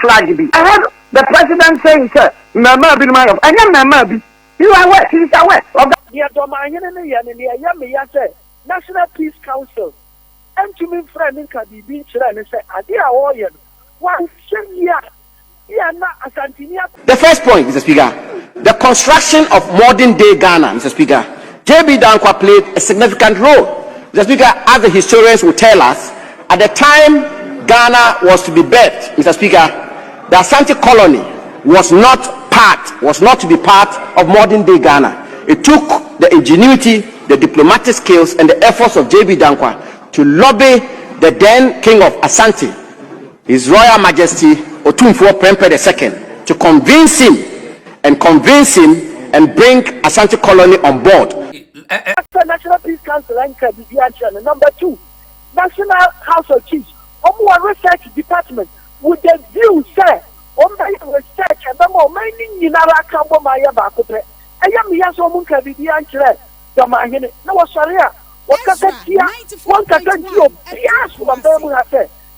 flag be. I heard the president saying, sir, Mama be my of, and then Mama be. You are wet, he's aware of that. Yeah, Dormaahene, National Peace Council. And to me, friend, in Kadibi, and say, Adia Warrior, one year. The first point, Mr. Speaker, the construction of modern day Ghana, Mr. Speaker. J.B. Dankwa played a significant role. Mr. Speaker, as the historians will tell us, at the time Ghana was to be birthed, Mr. Speaker, the Asante colony was not to be part of modern day Ghana. It took the ingenuity, the diplomatic skills, and the efforts of J.B. Dankwa to lobby the then king of Asante, His Royal Majesty Otumfuo Prempeh II, to convince him and bring Asante colony on board. National Peace Council and number 2, National House of Chiefs, Research Department, with the view, sir, research and the more mining in our Cambo Maya Bacope. I am Yaso Munka Vidianche, Dormaahene, no Sharia, what can one can you, Pias, one Bermuda,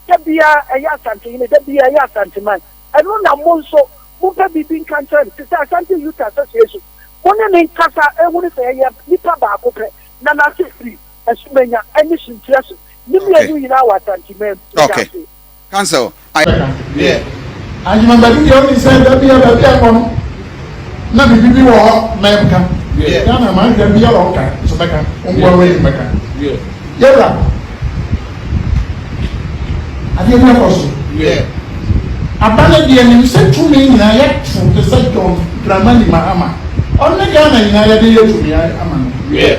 Tabia, a Yasantine, Tabia Yasantiman, and one Amonso, Munka Bibin Canton, Asante Youth Association. One name Casa, I want to say, Nipa Bacope, Nana Free, and Sumenya, and Mission Trust. Okay. Council. Yeah. And you remember the only said that we are one. Now, we will America. Yeah. Ghana, man, can be a long time. So, Mecca, one way in Mecca. Yeah. Yeah. I didn't know also. Yeah. Apparently, you said to me, I had from the side of Dramani Mahama. Only Ghana in Aya to me, Aman. Yeah.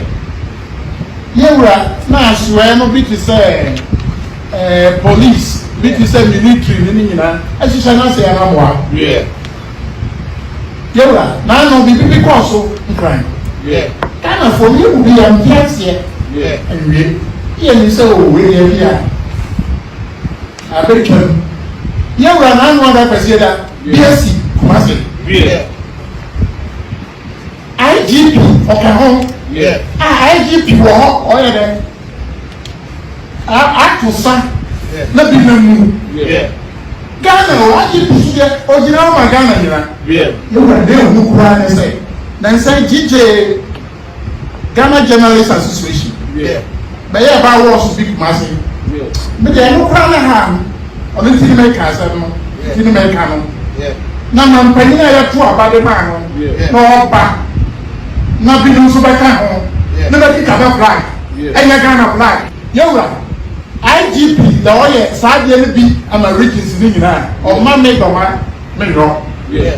Yeah, now swear no bit to say police, bit to say military, as you shall not say Amwa. Yeah. Yeah, now no be because of crime. Yeah. Kind of for me will be a yes here. Yeah. And we, you say, oh, we are here. I bet you. Yeah, we are not 100%. BSc, Kumasi. Yeah. IGP, okay, home. Yeah. IGP or there. I to say, not be no move. Yeah. Ghana, IGP, original Ghana, yeah. You were there who cry and say, then say GJ Ghana Journalists Association. Yeah. But yeah, about was big massive. Yeah. But yeah, no crown hand on the thing make us, thing make canon. Yeah. Now, I'm paying a 2 about the man. No, back. Not be no super home. Never think about flag. And you're gonna fly. You're right. IGP, the lawyer, sadly, be Americans in England, or my make or my make wrong. Yeah.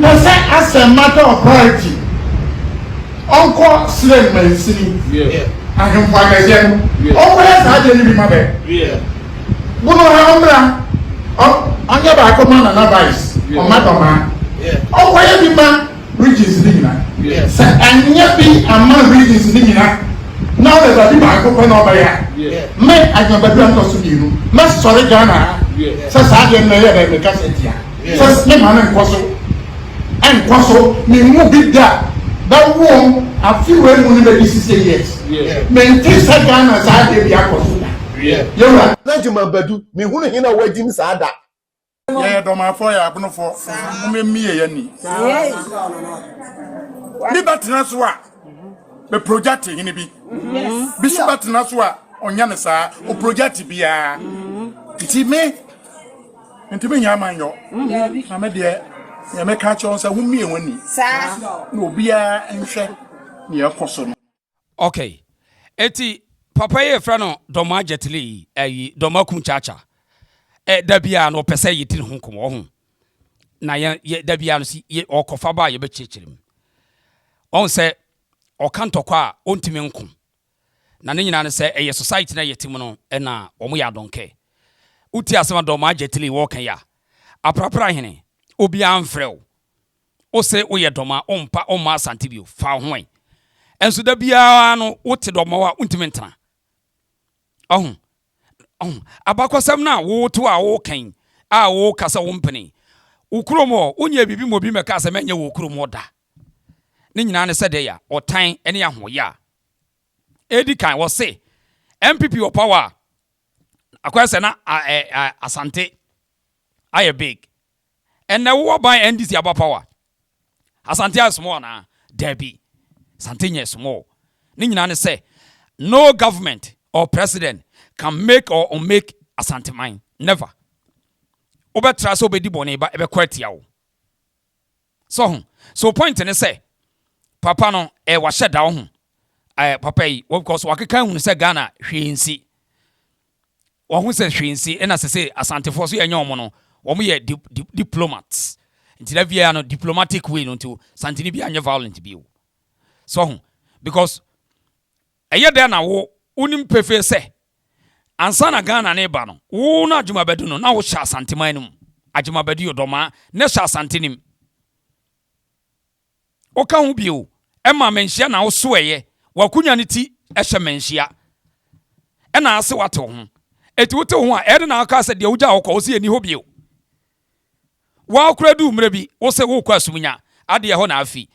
As a matter of priority, Uncle Slave Medicine. Yeah. I can find again. Always I didn't be my bed. Yeah. Buno Hamra, on your back of man and advice, or my man. Yeah. Oh, why every man? Regions Nina. Yes. And yet be a man regions Nina. Now there's a people open over here. May I can better to you. Must sorry Ghana. Says I didn't know that the Cassetia. Says Niman and Quasso, me move it there. That womb, a few women in the 60 years. Maintain Ghana as I did the Aquasuda. You're right. Let you, my Badu, me who in a wedding Sada. Yeah, Dormaahene, I'm going for me. But Naswa, the project in the Bishop Naswa on Yanasa, or project be a me and to me, Yamanyo. I'm a dear, you may catch on some me when you no beer and share near Coson. Okay, Eti Papa Frano Dormaahene, a Dormaahene Chacha. Dabia no pese yitin ho komo ho na ye dabia no si o kofa ba ye be chechirim on se o kantokwa a ontimi nko na ne nyina ne se eye society na yetim no na omo ya donke uti asema Dormaahene wo kan ya aprapra hene obi amfrew o se o ye doma ompa o ma asante bio fa ho enso dabia no wote doma wa ontimi ntana ahun abakosam na wo to a wo kan a wo kasa wo mpene ukromo onye bibi mo bi meka ase menye wo ukromo da ne nyina ne sede ya otan ene ya hoya edi kan wo se MPP o power akwese na asante I big. And now what by NDC about power? Asantes small na Debbie. Santinya small. Ninyana say no government or president can make or unmake Asante mine. Never. Obe trust obedi bone ba ebe kwati yawo. So point ne say papa no wa sheda wo ho. Papa yi because wakeka hu say Ghana hwensi. Wo hu say hwensi na say Asante for so yenye omo no. Wo mo ye diplomats. Nti da via no diplomatic way no to Santini bi anye violent bi. Because eye there na wo unim pefe say ansa na Ghana na eba no wo na adwumabedu no na wo sha Asante man no adwumabedu yodoma na sha Asante nim o ka hu bi o e ma menhia na wo so eye wakunya ne ti e hye menhia e na ase wate ho eti wote ho a e de na aka se de wugya wo ko se ani ho bi o wa okura du mre bi wo se wo kwa asumunya ade ho na afi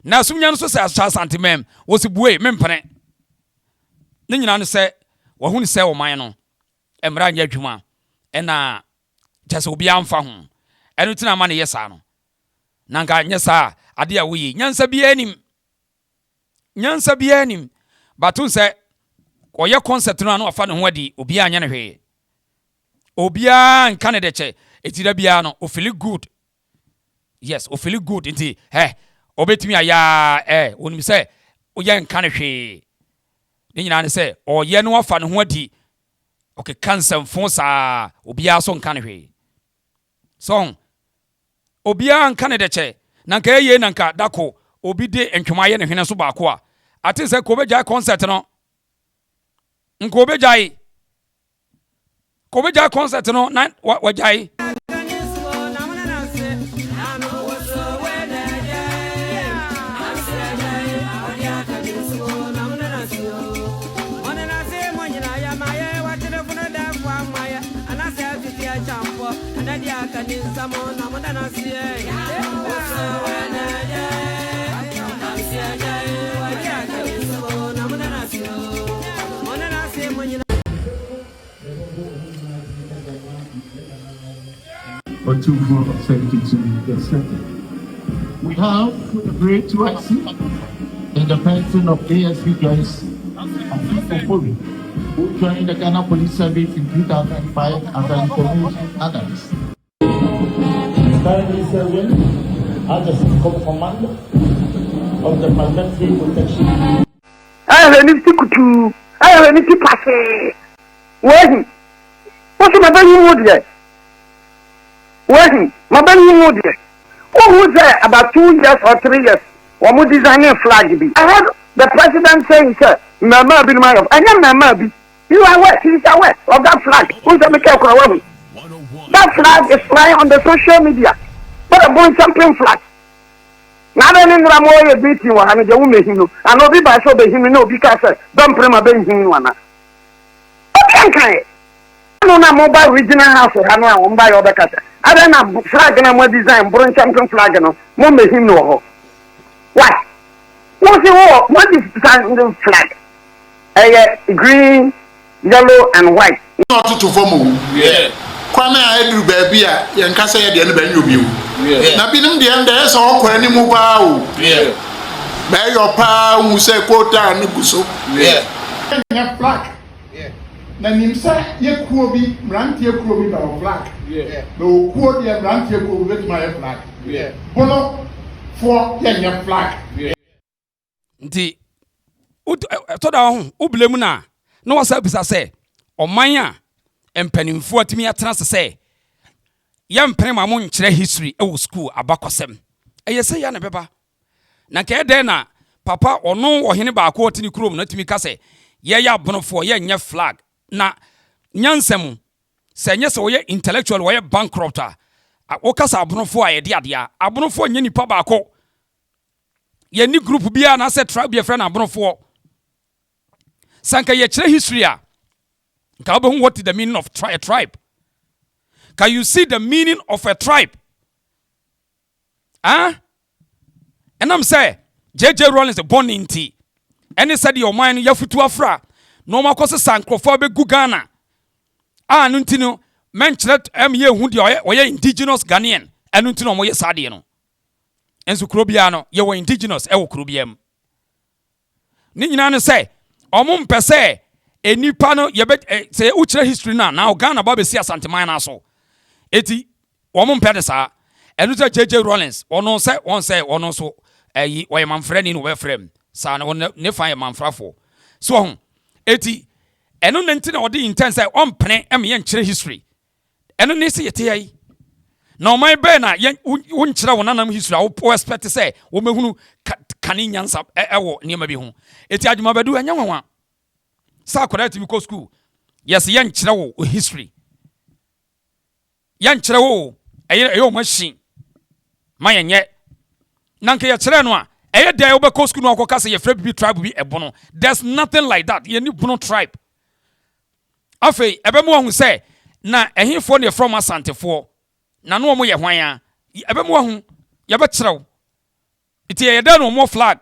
na asumunya no so se sha Asante mem wo se buwe mempene ne nyina no se wo hu ne se wo man no emra nya adwuma e na jase obi amfa ho eno tina ma ne yesa no na nka nyesa ade a wo yi nyansa bi anim batun se oye concept no afa ne ho adi obi anya ne hwe obi an kan de che etira bia no o feel good. Yes, o feel good inti obetimi aya onim se oye nkan ne hwe ni nyina ne se oye no afa ne ho adi okay cancer fon sa obi aso nkan ne hwe so obi an kan de che nanka ye nanka dako obi de entwoma ye ne hwene so ba ko a ate se ko beja concert no nko beja concert no na wajai or 272 the second. We have a great UIC in the person of ASP Joyce and Obiri, who joined the Ghana Police Service in 2005 as an information analyst. Currently serving as the scope commander of the Parliamentary Protection. I have any ticket. I have any ticket. Where? What's my baby wood? Where? My baby wood. Who was there about 2 years or 3 years? What would designing flag be? I heard the president saying, sir, Mama be my of. I am Mama be. You are aware, he is aware of that flag. Who's the maker of that flag is flying on the social media. But a born champion flag. Now then in Ramoya beating one and the woman him. And no be by so be him no because don't prema be him one. Okay. No mobile regional house or Hana on by other cat. I don't have flag and I'm design born champion flag no. Mo me him no. Why? What's the war? What is the flag? Green, yellow and white. Not to form. Yeah. Kwame Edru baby a yenkasa ye de ne banyo biu na binim de ende so okwa ni mu ba o ba yo pa mu se quota ne guso ya flag na nimsa ye kuo bi mrantie kuo bi ba flag na okuo de mrantie kuo bi betima ye flag bono for ye flag nti to da ho ublemu na wasa bisa se oman a empanimfo atimi atena se yempene ma mo nkyere history e wo school abakosem eyese ya na beba na ka ede na papa ono ohene ba ko otini krom na timi ka se ye ya bonofo ye nye flag na nyansem se nye se wo ye intellectual wo ye bankrupt a wo kasa abonofo a ye de ade a abonofo nye nipa ba ko ye ni group bia na se tribe ye friend abonofo sanka ye kyere history a what is the meaning of a tribe? Can you see the meaning of a tribe? And I'm saying, J.J. Rollins is born in tea. And he said, your mind, you have to afra. No more cause sancrophobic Gugana. Nuntino, mentioned ye who the indigenous Ghanaian and no moye sadiano. And so Krubiano, ye were indigenous, Krubiam. Ninyan say, Omum per se, a new panel, ye bet say Ucha history now Ghana Bobby see Santamana so. Eti, Omum Pedesa, and Uta JJ Rollins, or no say, one say, or no so, a way man friend in where frame, son, or ne fire man frafo. So, eti, and no nentin or the intense on penny and me history. And no see it. No, my banner, won't try one history. I will expect to say, woman who canning yansa near my home. It's Admabadu and young one. Sakura to go school. Yes, young chrow history. Young chrow, a machine. My and yet. Nanka Chrenwa, a day over Cosco no Cocasa, a Fred tribe be a bono. There's nothing like that. You need bono tribe. Afe, everyone who say, na a him for you from Asante for. Na no mo ye hwan a ebe mo hu ye betrew iti ye da no mo flag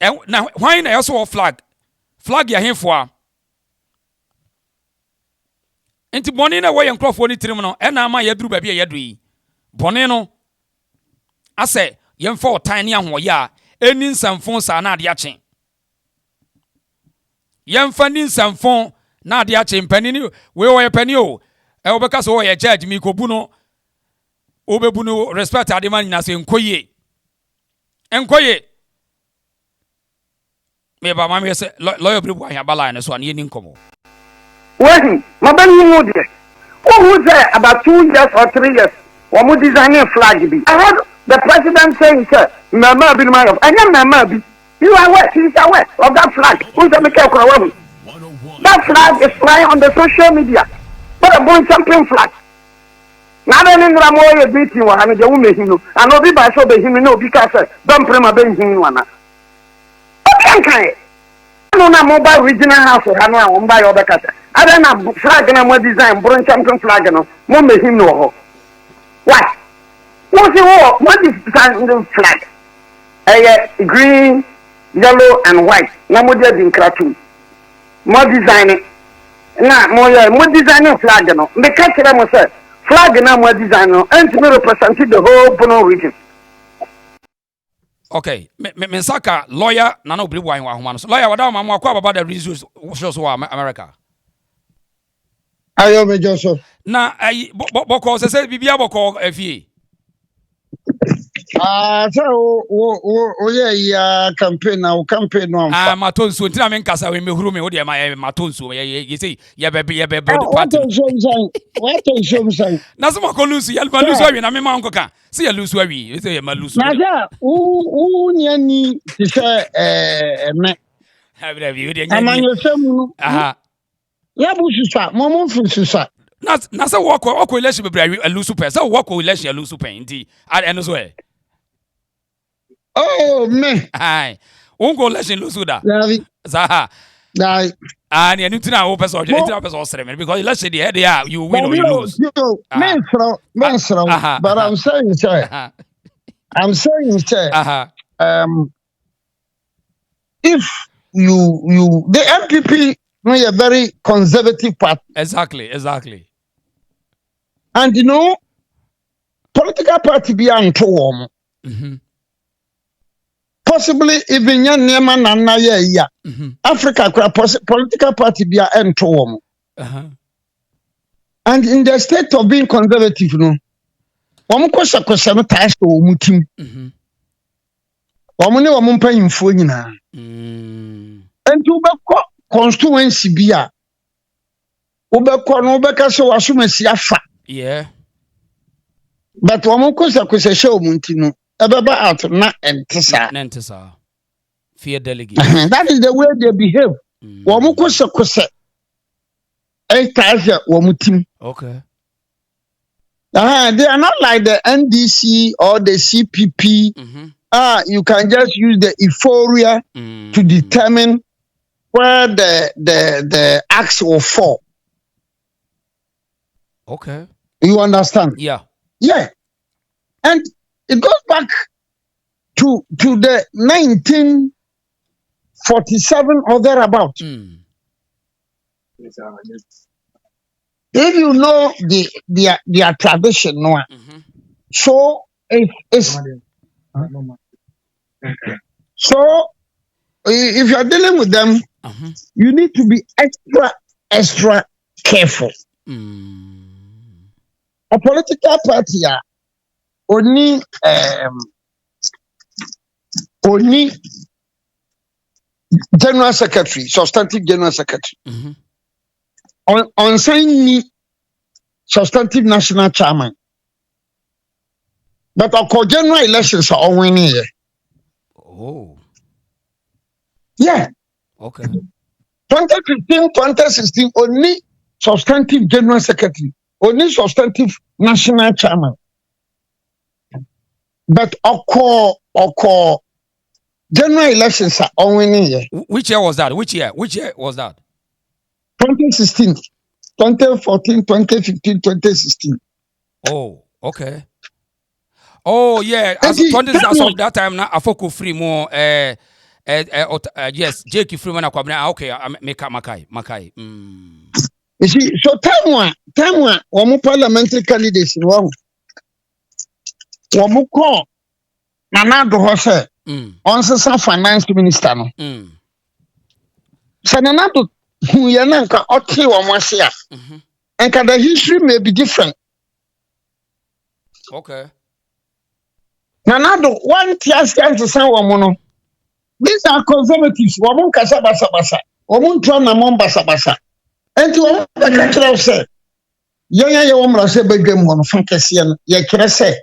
na hwan na yeso flag ya hemfo a enti boni na wo ye nkrofo ni tirim no e na ama ye duru ba bi ye do yi boni no ase ye mfa otan ne ahoye a eni nsamfo sa na ade achen ye mfa ni nsamfo na ade achen pani ni we wo ye pani o e obeka so ye judge mi ko bu no obebu no respect ade man na se enkoye me ba ma me se lawyer Obiri Boahen abala na so an ye ni nkomo Wait, my baby mood. Who was there about 2 years or 3 years? What would design a flag be? I heard the president saying, sir, Mama be my of. I am Mama be. You are aware, he is aware of that flag. Who's the Michael Krawami? That flag is flying on the social media. But a born champion flag. Now then in Ramoya beating one, and the woman, and no be by so be him, no, because don't prima ben him one. Okay. No, mobile regional house or Hana on by other cat. I don't know flag and more design, born champion flag and no make him know. What? What's the war? What is the flag? Green, yellow, and white. No more in cartoon. More designing. Nah, more designing flag. No, the catch them was flag and more design. And to represent the whole Bono region. Okay, me saka lawyer Nana Obiri Boahen wa homa no. Lawyer wada ma mo akwa about the resource shows wa America. Ayo me Joseph. Na ayi boko se bibia boko afie. So o ya campaign na o campaign no amfa. Matonso ntina me nkasa we mehuru me wo de ma matonso ye say ye be party. What show say? Na so mako lose ye ma lose awi na me ma nkoka. Se ye lose awi, ye say ye ma lose. Na ja nya ni se me. Ha bi we de nya. Amanyo semu. Aha. Ya bu susa, momo fu susa. Na se wako election be bra lose super. Se wako election lose super ndi. Eno so e. Oh, me. Aye. Ungo election lose da. Davi. Zaha. Dai. And you need now person because let's say the head you win or you lose. Men but I'm saying sir. If you the MPP is a very conservative party. Exactly. And political party be anto possibly even young Neman and Naya. Africa political party be anto and in the state of being conservative, question no ties to mutim. Wamune wamumpa info nyina. And to be constituency bia. Ubeko no beka so wasumesi afa. Yeah. But question show muntino. Ebeba out na entisa. Fear delegate. That is the way they behave. Question womutim. Okay. They are not like the NDC or the CPP. You can just use the euphoria to determine where the axe will fall. Okay. You understand? Yeah. Yeah. And it goes back to the 1947 or thereabout. if you know their tradition, no, so it's so if you're dealing with them, you need to be extra careful. A political party, only general secretary, substantive general secretary. On saying substantive national chairman. But our general elections are all winning. Oh. Yeah. Okay. 2015, 2016, only substantive general secretary, only substantive national chairman. But our general elections are all winning. Which year was that? Which year was that? 2016, 2014, 2015, 2016. Oh, okay. Oh, yeah. As 20 as of that time, now I focus free more. Yes, Jake Freeman. Okay, make up Makai. You see, so time one parliamentary candidates in one call Nana do Hose on the finance minister. No, so Nana do who yananka okay one share, and the history may be different. Okay. Nana do one tears to say one. These are conservatives. Woman kasa basa. Woman try na mon basa. And to one the say, young woman say bedroom one fantasy and ye can say,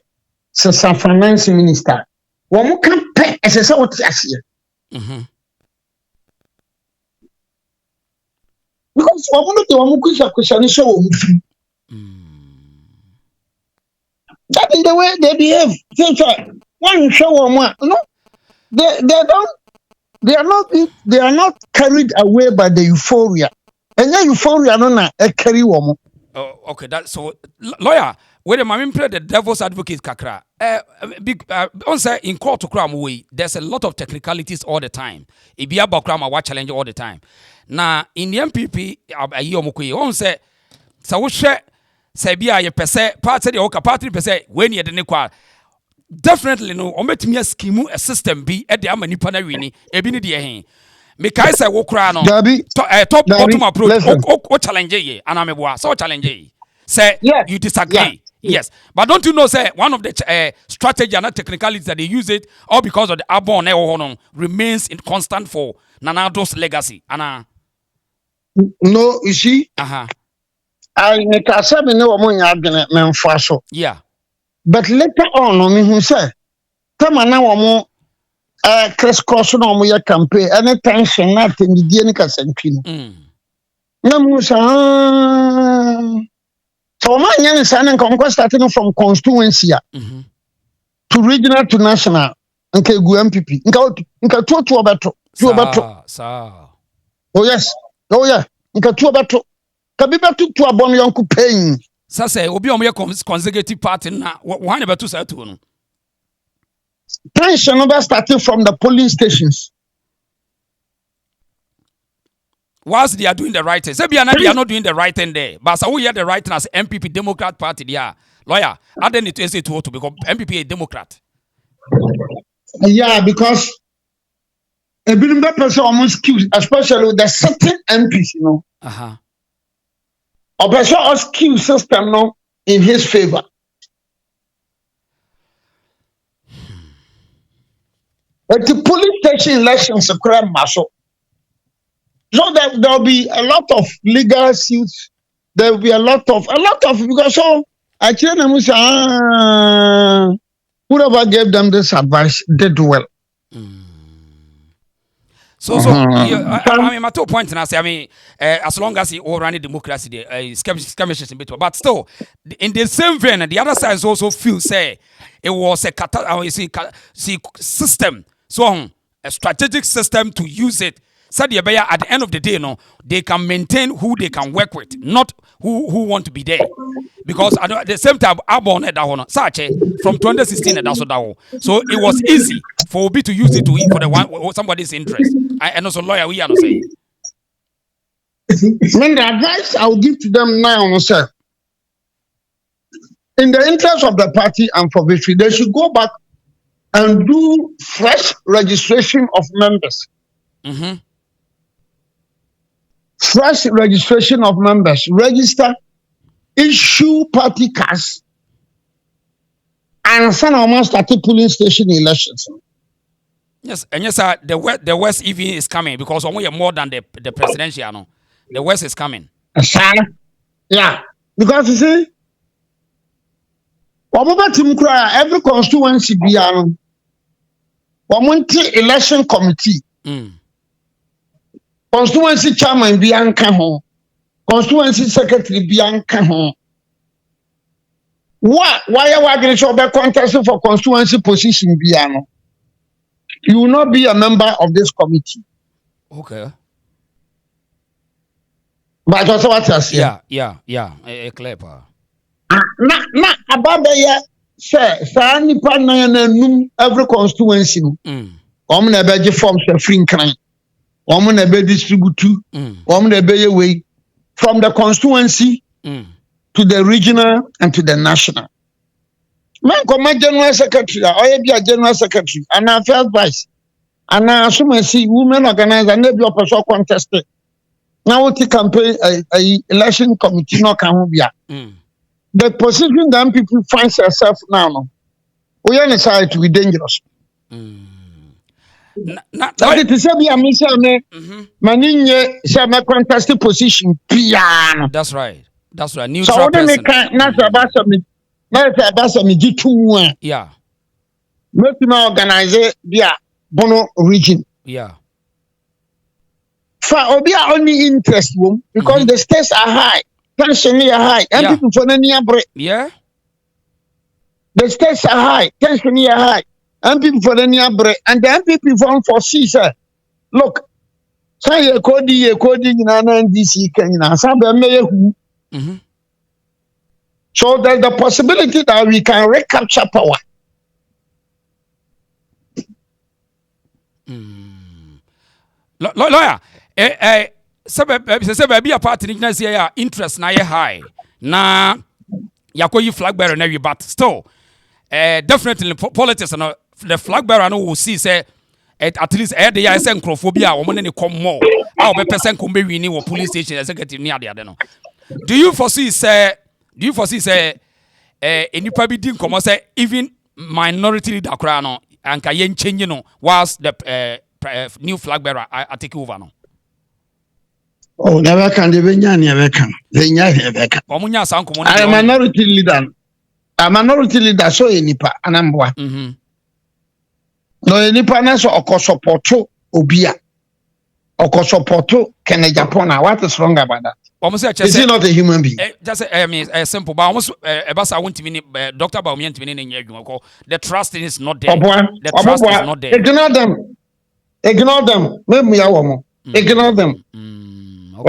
San finance minister. Woman can pay as a sort of year. Because woman do one kusha show. That is the way they behave. One show one. No, they are not carried away by the euphoria. And yeah, euphoria no na carry woman. Oh, okay. That so lawyer. Where the mammy play the devil's advocate kakra. On say in court to cram way. There's a lot of technicalities all the time. It be about cram watch challenge all the time. Now in the MPP, on say so we share say be a percent party the oka party percent when you the definitely no. Ometimi scheme a system be at the amanipa na wini. Ebi ni de hen. Me kai say wo kra no. Top bottom approach. O challenge ye anameboa. So challenge ye. Say you disagree. Yes. But don't you know say one of the strategy and technicalities that they use it all because of the Abon remains in constant for Nanado's legacy. Anna. No, you see? I make a 7 no money men faso. Yeah. But later on, me who say, come on now, crisscross no more campaign, any tension, nothing, the Dienika Sentino. No more, so my young son and conquest starting from constituency to regional to national, and Kegu MPP. Nka two about. Oh, yes. Oh, yeah. Nka two about. Kabiba to a bon young pain. Sase obi omo consecutive party na one about two side to no. Tension over starting from the polling stations. Whilst they are doing the right thing, say they are not doing the right thing there. But so we hear the right thing as MPP Democrat Party. They are lawyer. I don't need to say to because MPP a Democrat. Yeah, because a bit of person almost kills, especially with the certain MPs, you know. A person has kill system no in his favor. But the police station elections are crime muscle. So there'll be a lot of legal suits. There will be a lot of because so I tell them whoever gave them this advice did well. So I mean, my 2 points, and I say, I mean, as long as you all run a democracy, there skirmishes in between. But still, in the same vein, the other side also feel say it was a system, so a strategic system to use it. So at the end of the day, no, they can maintain who they can work with, not who want to be there. Because at the same time, Abon from 2016, so it was easy for Obi to use it to for the one somebody's interest. And also lawyer, we are not saying. When the advice I will give to them now, sir, in the interest of the party and for victory, they should go back and do fresh registration of members. Mm-hmm. Fresh registration of members. Register, issue party cards, and send almost start polling station elections. Yes, and yes, sir, the West even is coming because only more than the presidential. No, the West is coming. Yeah, because you see, every constituency be election committee. Constituency chairman be anka constituency secretary be anka why are we going to contest for constituency position be you will not be a member of this committee. Okay. But also what I say. Yeah. Clear. Na ababaya say sa nipa na num every constituency no. Omo na be forms for free nkan. Omo na be distribute. Omo na be way from the constituency to the regional and to the national. Man come general secretary or be a general secretary and a first vice and assume see women organizer and be person contested. Now what campaign election committee no can be. The position that people find yourself now, we are decided to be dangerous. That it is a be a mission. Maninye say my contested position piano. That's right. Neutral so person. Yeah. Make me organize via Bono region. Yeah. For Obia only interest room because the stakes are high, tension is high, and people for any break. Yeah. The stakes are high, tension is high, and people for any break, and then people for sir. Look, say a coding in an NDC Kenya, some who. So there's the possibility that we can recapture power. Lawyer, say be a party next year interest na high. Na yakoyi flag bearer na but still definitely politics and the flag bearer no will see say at least the year say nkrophobia o mo ne come more. How be person come be winning or police station executive near there no. Do you foresee say enipa bi din komo say even minority leader kra no anka yen change no whilst the new flag bearer I take over no. Oh, never can the Venya never can. Omunya sanko mo. I am a minority leader. A minority leader so enipa anambwa. No enipa na so okosopoto obia. Okosopoto Kenya Japona. What is wrong about that? Is he not a human being? Just I mean simple, but almost I want to mean Dr. Boahen to mean the trust is not there. The trust is not there. Ignore them. Ignore them. Ignore them. You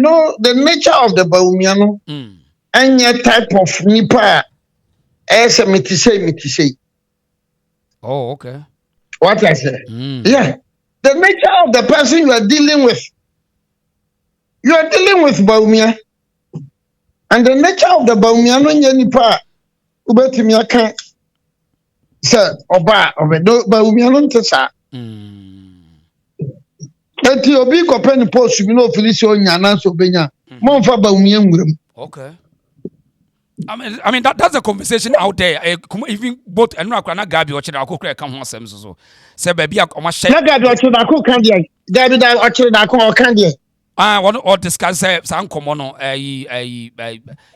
know the nature of the Baumiano any type of nipa as a say. Oh, okay. What I say? Yeah. The nature of the person you are dealing with. You are dealing with Baumia. And the nature of the Baumiano nipa ubetimia kan sir oba Baumiano ntesa. Eti obi ko pen post you know Felicio nyana so benya. Mo fa Baumia nwuram. Okay. I mean that's a conversation out there. Even both Enra na Gabi Ochida akokra kan ho asem so. Say baby akoma share. Na Gabi Ochida akokra dia. Gabi da Ochida akokra dia. One or discuss some common no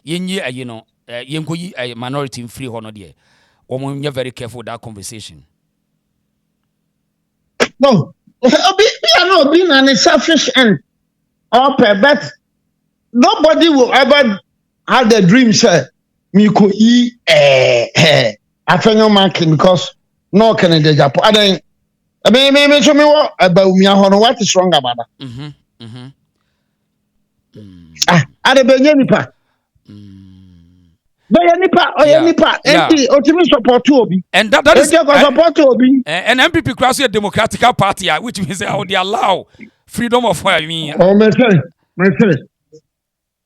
yenye no yenkoyi minority in free hono there. You're very careful with that conversation. No. We are not being an selfish end. But nobody will ever have the dream say me could afenyo marking because no Canada Japan. I mean show me what about me what is wrong about that? Adebenya nipa. Nipa. Support Obi. And that is support Obi. And MPP cross the Democratic Party, which means they allow freedom of what I mean. Oh, my friend.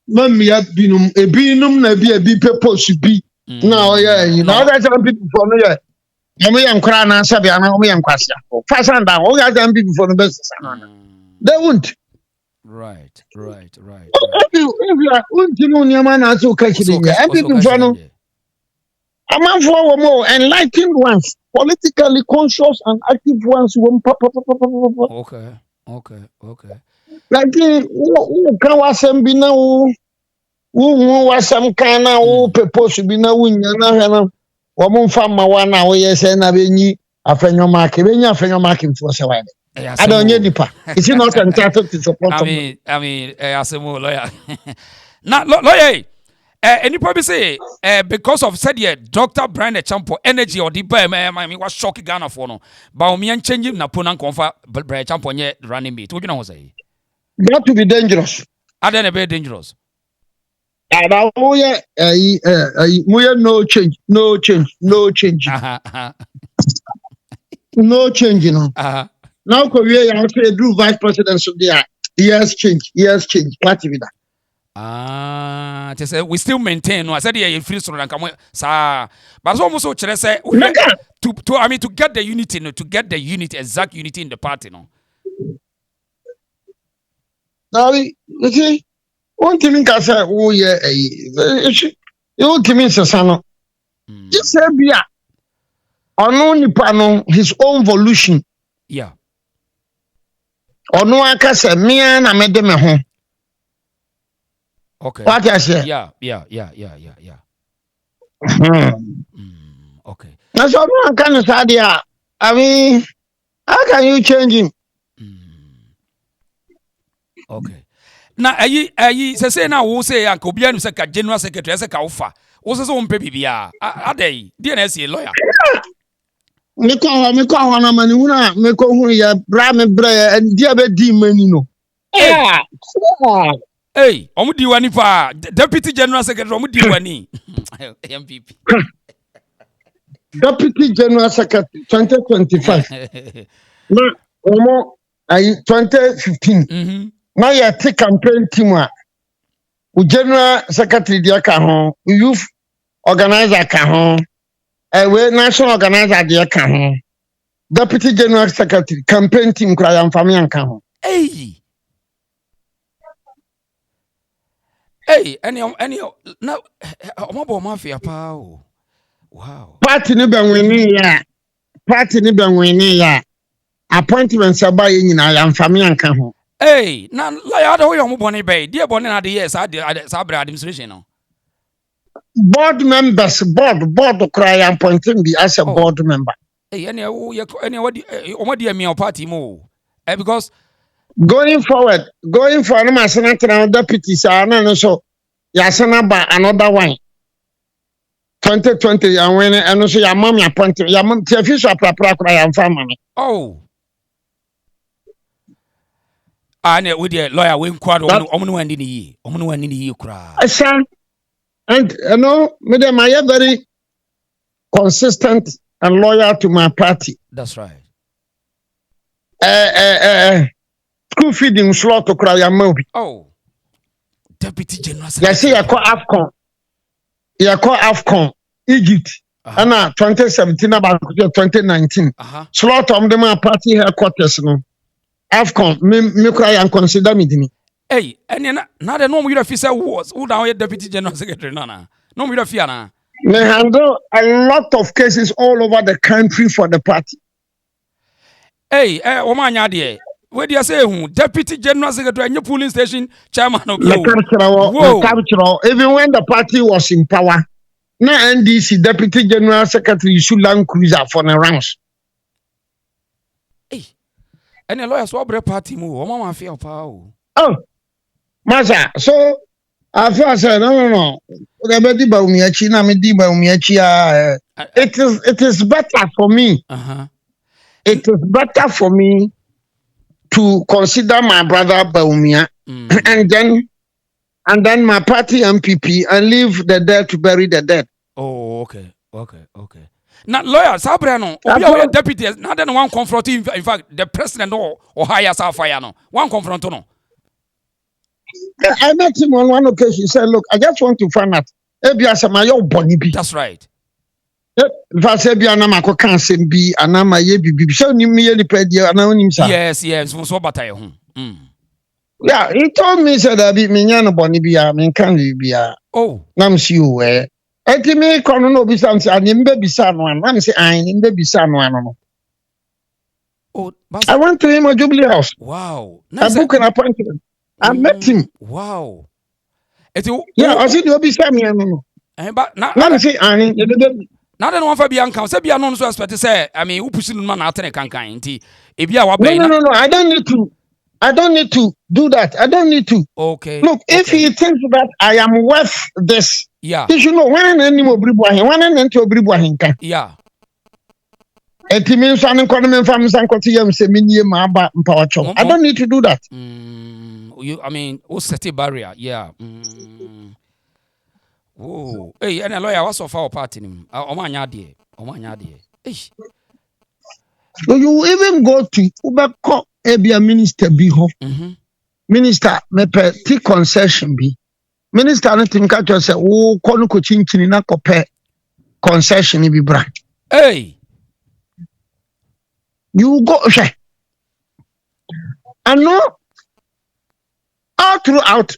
Mammy, binum na be a big people should be. No, yeah, you know, that's some people for me. I'm young crying and Sabi, and I'm young question. Fast and down, all that people for the best. They won't. Right. If you are, you know, your man has to catch it in here. And people for no. A man for more enlightened ones, politically conscious and active ones. Okay. Like, who can was some be now? Who was some kind of people should be now in your woman from my 1 hour, yes, and I've a friend of market, when you're friend of market for so while. I don't need the part. Is he not entitled to support? I mean, I say more lawyer. Not lawyer. Any probably say because of said yeah, Dr. Brian Champo energy or the bear, I mean, was shocking Ghana for no. But me and changing Naponan confa Brian Champo yet running mate. What you know say? Got to be dangerous. I don't be dangerous. Oh yeah, no change. No change, you know. Now Korea, I say do vice president so there. Years change. Party with that. Just say we still maintain. No, I said yeah, free so come sir. But almost so say to get the unity, no, to get the unity, exact unity in the party, no. Now you see. One thing I say, oh yeah, you give me Sasano. This Serbia, on pano his own volition. Yeah. Or no, I can say me and I made them a home. Okay. What I say? Yeah. Okay. That's all I can say. I mean, how can you change him? Okay. Na ayi say na wo say anka obi anu say ka general secretary say ka ofa wo say so mpe bibia adai DNS lawyer me ko na mani huna me ko hu ya bra me bra dia be di mani no hey omu di wani pa deputy general secretary omu di wani MPP deputy general secretary 2025 na omo ayi 2015 now you take campaign team general secretary dia ka ho youth organizer ka ho we national organizer dia ka ho deputy general secretary campaign team kra ya mfame ka ho hey any na omobo mafia pa o wow party ni benwini ya appointment sabaye nyina ya mfame ka ho. Hey, na lawyer da wo boni bay. Dear boni na the yes, administration no. Board members, board cry appointing the as a board member. Hey, any what me party mo. Because going forward, my senator deputies are no so yasana ba another one. 2020 and when and so your mom appointed your mom the official cry and family. Oh. Ane with the lawyer we inquired omunu wani ni kura. And you know, madam, I am very consistent and loyal to my party. That's right. School feeding slot to cry mobi. Oh. Deputy General Secretary. Yes, you call AFCON Egypt. And 2017 about 2019. Slot on the my party headquarters no. AFCON me cry and consider me. Hey, and now the normal officer was who down here deputy general secretary nana. No me fear na. Me handle a lot of cases all over the country for the party. Hey, omanya de. Where do you say who deputy general secretary and your polling station chairman of even when the party was in power, na NDC deputy general secretary should land cruiser for the ranks. Hey. And the lawyers were party move. Oh, mama feel power. Oh, Masa. So, I said, no. It is better for me. It is better for me to consider my brother Baumia and then my party MPP and leave the dead to bury the dead. Oh, okay. Now lawyer Sabrano, Obi deputy, not then one confront in fact the president or higher fire no. One confront no. I met him on one occasion. He said, "Look, I just want to find out. That's right. If I say, "Be anamako cancer be anama ye be show me any pedia anonymous." Yes, so batay. Yeah, he told me said that be minyana boni bia, me can bia. Oh, nam si we. Eti me kono no bi sam say animbe bisa no an. Nam say animbe bisa no an no. Oh, I went to him at Jubilee House. Wow. I booked an appointment. I met him. Wow. Yeah, I said you be Sam no. But now say now then one for be uncle. Say be anon so expect say I mean who pushing man out kan nti e bia wa bay. No, I don't need to. I don't need to do that. I don't need to. Okay. Look, if he thinks that I am worth this, yeah, he should know when any Obiri Boahen, when any Obiri Boahen can. yeah. It means one economy from Sankoti say minimum power chong. I don't need to do that. I mean, what's set a barrier? Yeah. Oh, hey, and a lawyer was of our party. Omanya dear. So you even go to Ubeko Ebia Minister Biho. Minister me pe concession bi. Minister no think catch say wo kono ko chinchini na ko pe concession bi bra. Hey. You go share. I know all throughout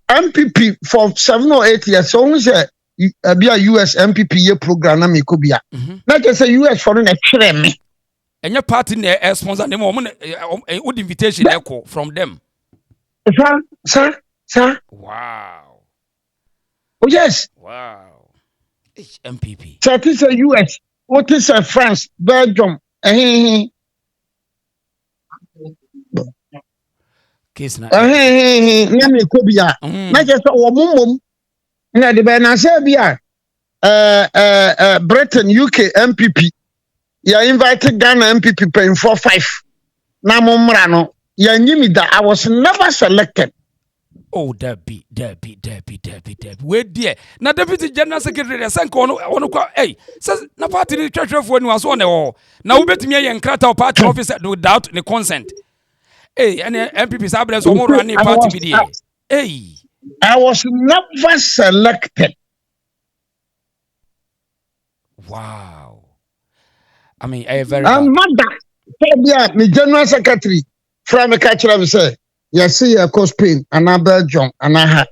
MPP for 7 or 8 years. So we say be a US MPP year program na me ko bia. Na just say US foreign exchange me. And your party sponsor them would invitation echo from them. Sir. Wow. Oh yes. Wow. MPP. So it is a US. What is a France, Belgium? Case na. Name Kobia. Na just o mum. Na de be na say bia Britain UK MPP. You invited Ghana MPP paying 4-5. Na mumra no. You nyimi that I was never selected. Oh, Debbie. Wait there. Now Deputy General Secretary Sanko ono kwa hey, says na party the church of when was on the now we bet me and crata party office without the consent. Hey, and MPP Sabre so more running party be there. Hey. I was never selected. Wow. I mean, I very mother, me General Secretary from the catcher say you see a Spain and Belgium and I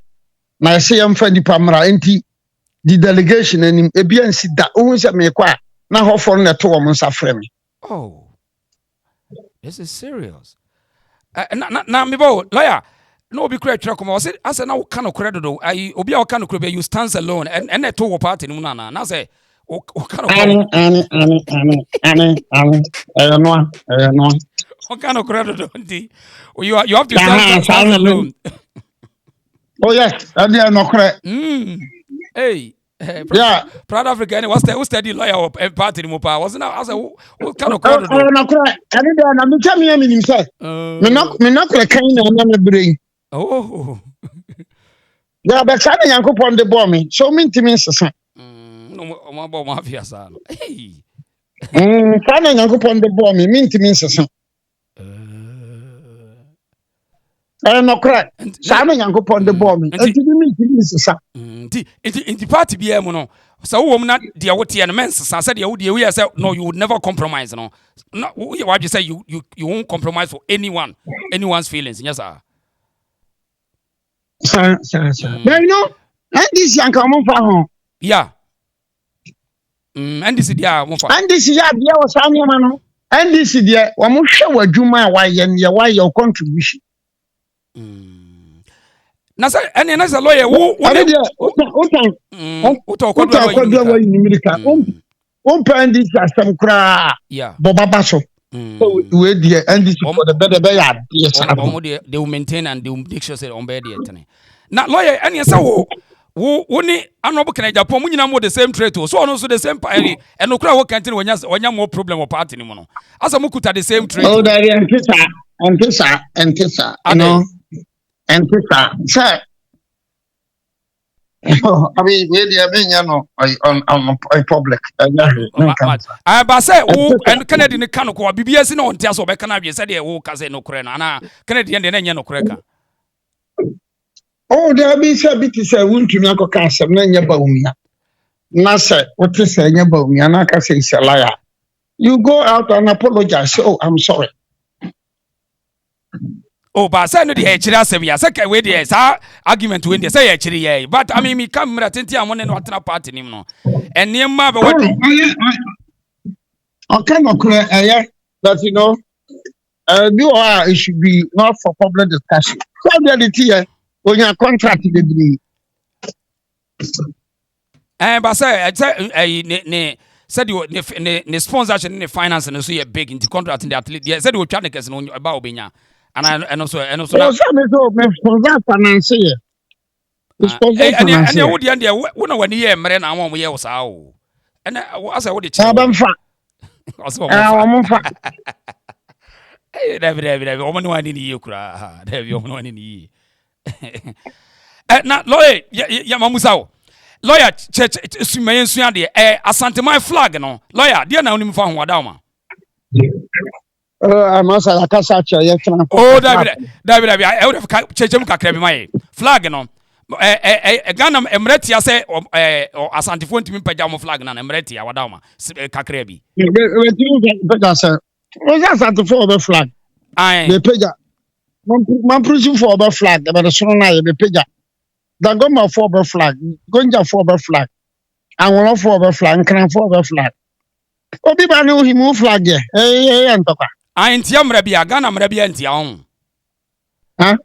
na say am fa dipa mra enti the delegation anim ebia nsi da ohun se me kwa na hofo na to wo nsa frɛ me. Oh, this is serious. Na me bo lawyer no be correct track come say asa na wo kan okredo do ai obi a wo kan okredo you stand alone and to wo party ni mu na say wo kan okredo no what kind of credit you have to stand alone. Oh yes, I no correct. Hey, yeah. Proud African. What's the lawyer or party in Mopa? Wasn't I say what kind of credit? Oh no correct. I did na me tell me himself. Me not correct kind na me brain. Oh. Yeah, but say Yankopon de bomb me. So me ntimi nsesa. No my bomb mafia sa. Hey. Say Yankopon de bomb me ntimi nsesa. No crack. Simon Yankopon the bomb. The party be no. So woman not dear what and men said you said no, you would never compromise. No, what you say you won't compromise for anyone's feelings. Yes, sir. But you know, and this young come from yeah. And this is and this is was man. And this is the one show Juma why your contribution. Nasa any nasa lawyer who this system cra Boba Basso. We dear and this for the better they will maintain and they will make sure say on bed now lawyer any say wo ni anobo kana Japan mu nyina mo the same trait so on also the same party and no cra wo canteen wonya more problem or party ni mo no asa mo kuta the same trait oh that and kisa you know and sir I mean, we are being on public. But say, oh, and Kennedy ne kano kwa BBS no ntia so be kana bi said wo ka say no kure na na Kennedy ne nye no kure ka. Oh, there be say bit say wuntumi akoka asem na nya ba umia. Na say what say nya ba umia na ka say is a liar. You go out and apologize. Oh, I'm sorry. Oh, but say no the echiri asem ya say we dey sa argument we dey say echiri ye. But I mean me come mra tenti amon no atena party nim no. Enema be what Okay, no clear, that you know, it should be not for public discussion. So the idea when you are contracted, but say ne said you ne sponsorship ne finance and so you big into contract in the athlete. Yeah, said you try to get no about obenya. And also no sponsor finance here. And you would the end there when you mre na won ye wosa o. And as I would the David, woman one in you cry. David, one in ye. Now, lawyer, Yamamusao. Lawyer, Sumayan Suandi, Asante my flag, no. Lawyer, dear now, found Wadama. I must have a cassette. Oh, David, I would have Chechemka, my flag, no. Ghana Emretia say or Asante phone to me pajama flag na Emretia Wadama Kakrebi. Was that for the flag? Aye. The pega. Man preaching for the flag, but the son the pega. The goma for the flag, Gonja for the flag. I want for the flag, can for the flag. Obi ba no him flag ye. Antoka. I ntia mrabia Ghana mrabia ntia on. Huh?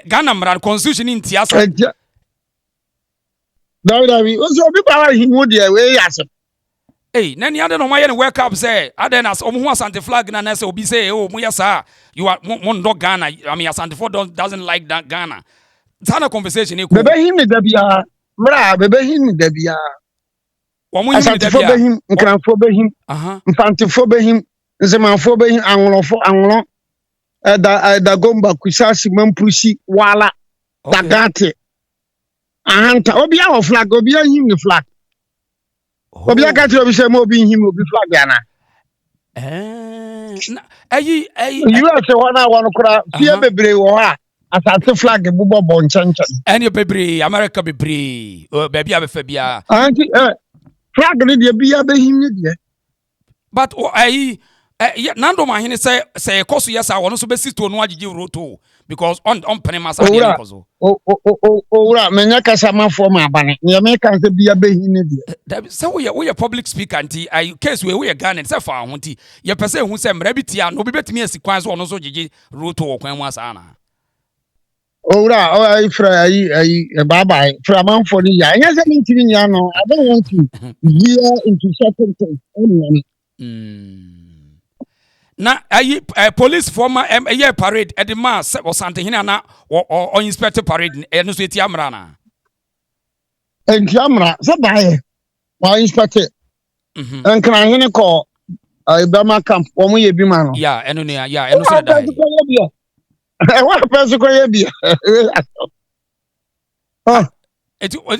Ghana mra constitution ntia so. David, also obi ba him wo de we yasem. Hey, nani ade no my wake up say, aden as omo Asante flag na say obi say, oh, mo yasa, you are mon dog Ghana. I mean, Asante for doesn't like that Ghana. It's a conversation. Bebe him ni dabia, mra bebe him ni dabia. Asante for be him, nkran for be him, Infante for be him, Zeman for be him, Anglo, da gomba kusasi mampusi wala, da gate. Ahanta obi a flag, obi a him ni flag. Obi akati obi say mo bi him obi flag yana. You say one kura fie bebre wo ha Asante flag bubo bo nchancha. Any bebre America bebre baby abefa bia. Anti flag ni de bia be him ni de. But Nando Mahine say koso yes I want so be sit to no agige roto because on penema sa dey koso. Ora menya kasa mafo ma abane. Ne me kan se bia be him ni de. Say we public speaker anti I case we Ghana say for ahonti. Ye pese hu say mra bitia no be betimi asikwan so ono so gige roto okwan mu asa na. Ora bye bye fra man for the year. Anya say ntimi nya no I don't want to year into certain things. Na police former year parade at the mass or something here na or inspector parade no so eti amra na. Enti amra so bae. Wa inspector. Nkran hene ko Ibama camp omo ye bi ma no. Yeah, eno ne yeah, eno so da. Wa peso ko ye bi. Eti o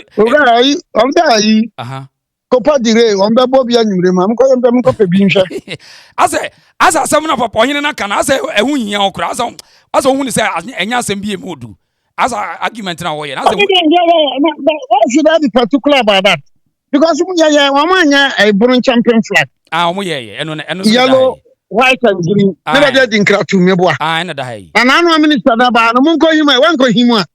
Kopa dire on be bo bia nyumre ma mko yembe mko pe bi nhwe asa asem na papa ohene na kana asa ehu nyia okra asa ohun say enya asem bi emodu asa argument na wo ye asa what should I be particular about that because one man a Burun champion flag omo ye eno yellow white and green never did in kratu mebo na da hai na anu minister da ba no mko hima wan ko hima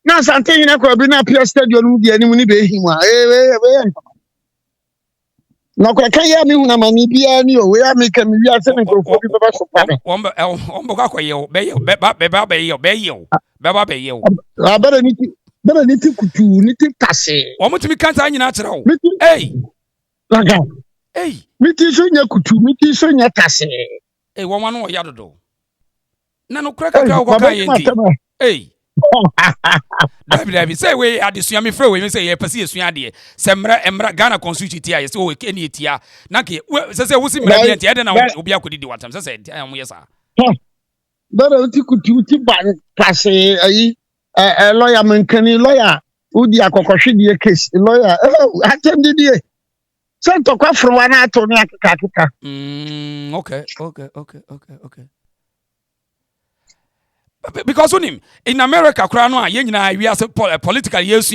na Asante hina ko bi na Pia stadium mu di animu ni be hima no kwa kan ya mi huna mani bia ni o we ameka mi wi ase nko bi baba so pa ombo ka kwaye be ye abere ni ti kutu ni ti kase omo timi kanta nyina kire wo laga mi ti so nya kutu mi ti so nya kase won no ya dodo na no kura kakra wo kan ye ndi David say we adesua me frɛ we say ye pese esua de se mra Ghana constitution tia yes o eni tia na ke say wo si mra bi tia de na obi akodi watam say am yesa dara uti kutu uti ban kase ayi lawyer mankani lawyer Udi akokohwedie case lawyer attended die. Sent to kwa from one to ne akaka. Okay. Because on him in America, Krano, Yenina, we are political years,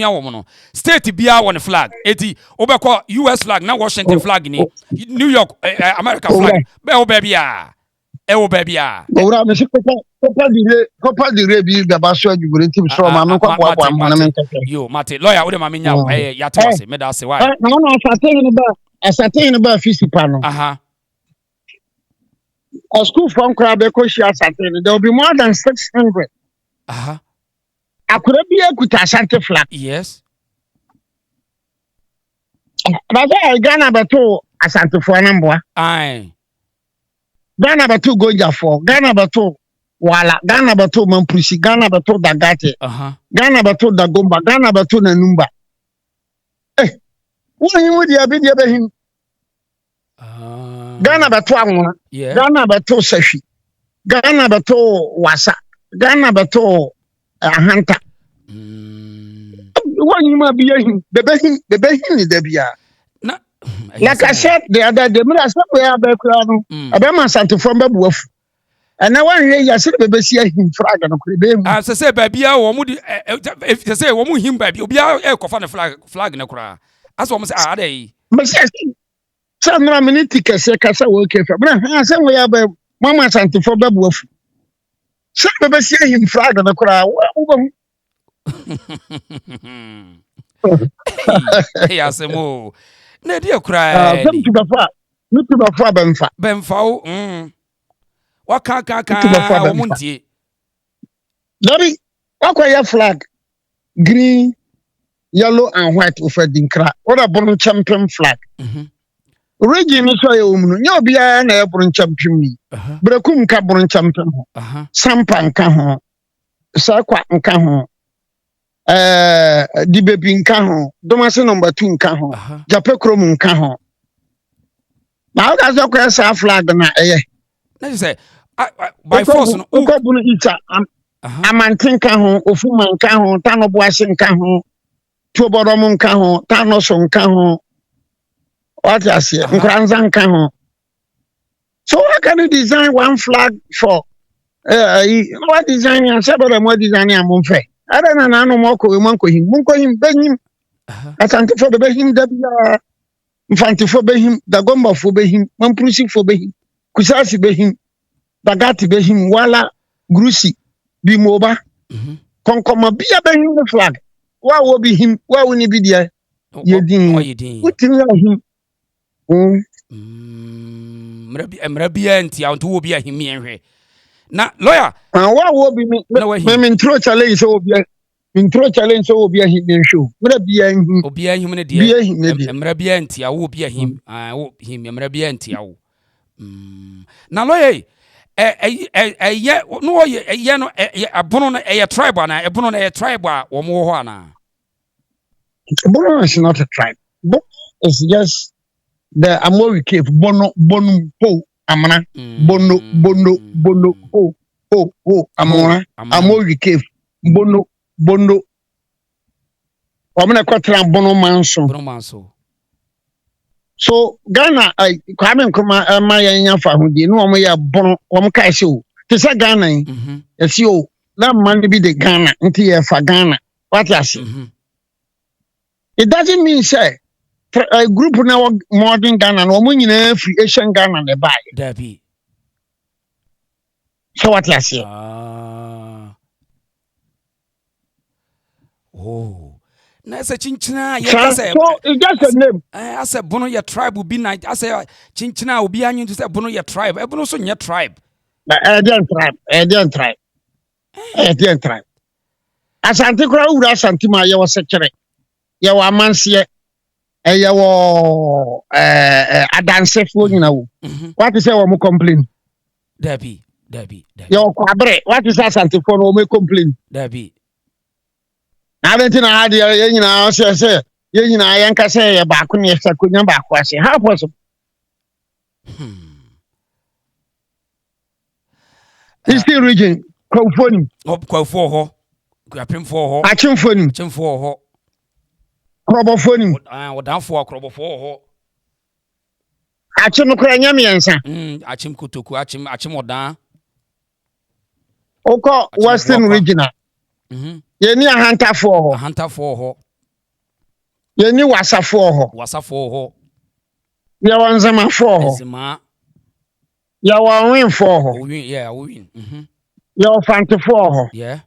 state be on the flag. 80 Obeko US flag, now Washington flag in New York, America flag. Baby, baby. Ora me se kopa dire bi da ba so adwure ntim so ma me kwa kwa ma me nkeke. Yo, Mate, lawyer, what am I mean? Yatwase, me that's why. No, asate ba physical no. A school from Krabeko she asate. There will be more than 600. Akure bi ekuta asante flag. Yes. Baba Ghana beto asante fo namboa. Aye. Ghana beto goja for. Ghana beto wala. Ghana beto mampusi. Ghana beto dagate. Ghana beto dagomba. Ghana beto nanumba. Wọ́n wọ́n di abi di ebe him. Ghana beto anwona. Ghana beto sashi. Ghana beto wasa. Ghana beto ahanta. Wọ́n yìí ma bi him. Bebe him ni debia. Like I said the other day, me say we are kura no. Abe ma santo from be buafu. And now one year you say bebe see him flag no kure be mu. Say babia wo mu di if say wo mu him babia obi a kofa na flag na kura. As wo say dey. Me say na me ticket say kasa wo ke fa. Bra say we are be mama santo from be buafu. Say bebe see him flag na kura. Wo Hey asemo. Na dia kura. Come to the fa benfa o. Wa ka wo muntie. Daddy, your flag green, yellow and white over dinkra. What a born champion flag. Region is why you know be an airborne champion me. Brekum carbon champion. Sampan cajon. Sakwa cajon. Dibe cajon. Domasi number 2 cajon. Japecrom cajon. Now that's your flag na let me say by force no ukobunu ita amantin ka ho ofuma nka ho tano boase nka ho tuoborom nka ho tano so nka ho what ase nkranza nka ho. So how can you design one flag for what design and several more design am fe ada na no mo ko him benyim asante for the behim dabia mfanti for behim dagomba for behim mamprusi for behim kusasi behim bagati behim wala grusi bimoba konkoma bia behim the flag wa wo behim wa woni bi dia yedin utin ya him mrabia ntia onto wo bia him yenhwe na lawyer wa wo bi me intro challenge so bia intro challenge so bia him show mrabia him obia him ne dia mrabia ntia wo bia him wo him mrabia ntia wo. Na lawyer no no abono no tribe na abono no tribe a wo mo ho ana. Bono is not a tribe. Bono is just the Amori cave. Bono po amana. Bono po amona. Amori cave. Bono. Omena kwatra bono manso. So Ghana I kwame nkoma ma yanya fa hodi no omo ya bono omo kai se o te se Ghana esi o na man be the Ghana nti ye fa Ghana what you say. It doesn't mean say a group now modern Ghana no omo nyina free Asian Ghana ne buy Dabi. So what you say. Oh na say chinchina ya say so it just a name. I say bono your tribe will be night. I say chinchina will be anyu to say bono your tribe. E bono so your tribe. Edian tribe. Asante kura ura asante ma ye wo sekere. Ye wo amanse ye wo adansefo nyina wo. What is say wo mo complain? Dabi. Ye wo kwabre. What is asante for no mo complain? Dabi. Adentina hadi ye nyina say ye nyina yanka say ye ba ko ne sakonya ba ko ase. How possible? Eastern region, Kwafoni. Kwafo ho. Kwapemfo ho. Achimfoni. Achimfo ho. Krobofoni. Odamfo akrobofo ho. Achim no kra nya miensa. Achim kotoku, achim odan. Oko Western Regional. Yeni ahantafo ho. Ahantafo ho. Yeni wasafo ho. Wasafo ho. Ya wanzama fo ho. Zema. Ya wawin fo ho. Win. Ya ofante fo ho. Yeah.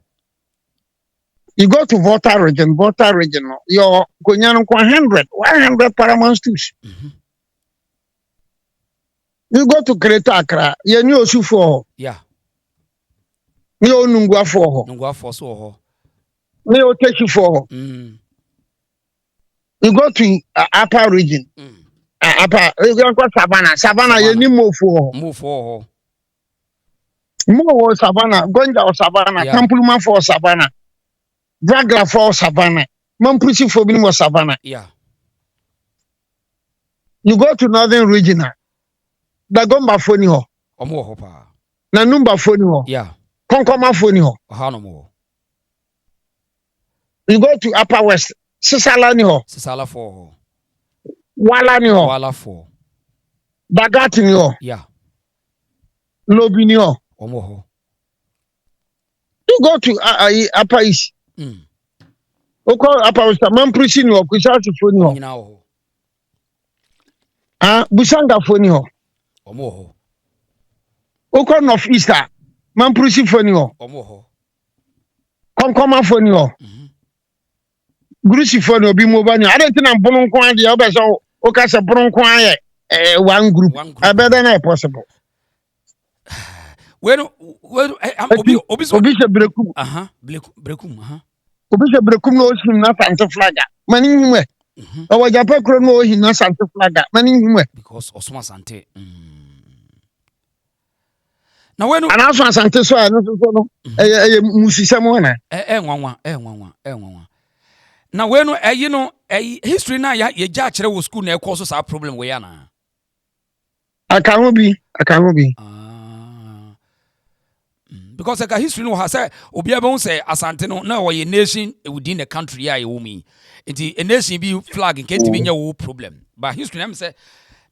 You go to Volta region, your Kunyan 100 paramount stews. You go to Greater Accra, you knew Osu for. Yeah. You Nungua for. Nungua for so. You take you for. You go to Upper region. Upper, you go to Savannah, you need more for. Move for. More Savannah, Gonja or Savannah, Tampuluma for Savannah. Dragla for Savannah. Mampusi for Binimo Savannah. Yeah. You go to Northern Regional. Dagomba Foni ho. Omo ho pa. Nanumba Foni ho. Yeah. Konkoma Foni ho. Hano mo. You go to Upper West. Sisala ni ho. Sisala for ho. Wala ni ho. Wala for. Bagati ni ho. Yeah. Lobi ni ho. Omo ho. You go to Upper East. Oko Upper West. Mamprisi ni ho. Kusasi Foni ho. Nyina ho. Busanga Foni ho. Omo ho. Oko North Easter. Mamprisi Foni ho. Omo ho. Konkoma Foni ho. Grusi Foni obi mobani. Adentina bono nko ade ya obeso o ka se bono nko aye one group. Abeda na possible. When obi se brekum. Brekum. Obi se brekum no him na Santa Flaga. Mani himwe. Owa Japan kro no him na Santa Flaga. Mani himwe. Because Osuma Sante. Na when anaso Asante so no musisem wana. Nwanwa. Na when history na ya gya kire wo school na ekọ so sa problem we ya na. Aka ho bi. Because like history no has say obi ebe say Asante no na we nation within the country ya wo mi. Nti a nation bi flag nke nti bi nya wo problem. But history na say